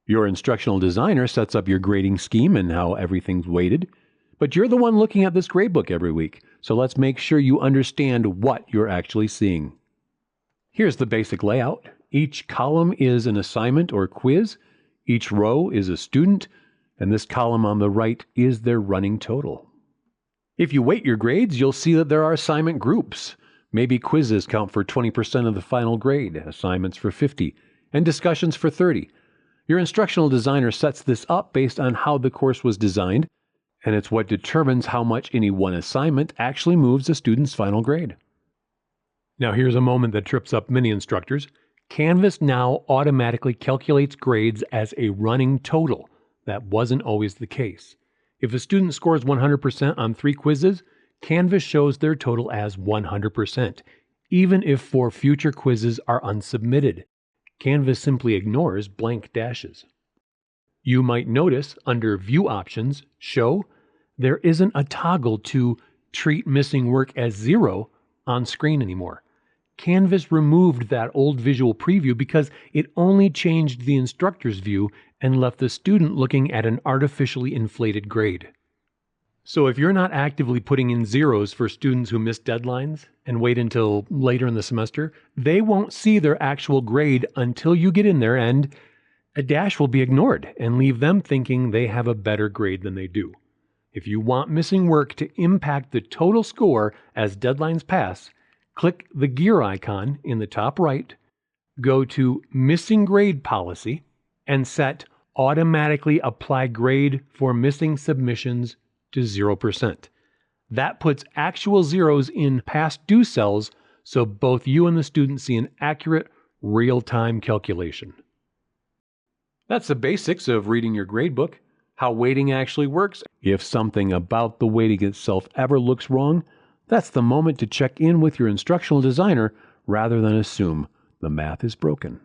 Your instructional designer sets up your grading scheme and how everything's weighted, but you're the one looking at this gradebook every week, so let's make sure you understand what you're actually seeing. Here's the basic layout. Each column is an assignment or quiz, each row is a student, and this column on the right is their running total. If you weight your grades, you'll see that there are assignment groups. Maybe quizzes count for 20% of the final grade, assignments for 50, and discussions for 30. Your instructional designer sets this up based on how the course was designed, and it's what determines how much any one assignment actually moves a student's final grade. Now here's a moment that trips up many instructors. Canvas now automatically calculates grades as a running total. That wasn't always the case. If a student scores 100% on 3 quizzes, Canvas shows their total as 100%, even if 4 future quizzes are unsubmitted. Canvas simply ignores blank dashes. You might notice under View Options, Show, there isn't a toggle to treat missing work as 0 on screen anymore. Canvas removed that old visual preview because it only changed the instructor's view and left the student looking at an artificially inflated grade. So if you're not actively putting in zeros for students who miss deadlines and wait until later in the semester, they won't see their actual grade until you get in there, and a dash will be ignored and leave them thinking they have a better grade than they do. If you want missing work to impact the total score as deadlines pass, click the gear icon in the top right, go to Missing Grade Policy, and set Automatically Apply Grade for Missing Submissions to 0%. That puts actual zeros in past due cells so both you and the student see an accurate, real-time calculation. That's the basics of reading your gradebook, how weighting actually works. If something about the weighting itself ever looks wrong, that's the moment to check in with your instructional designer rather than assume the math is broken.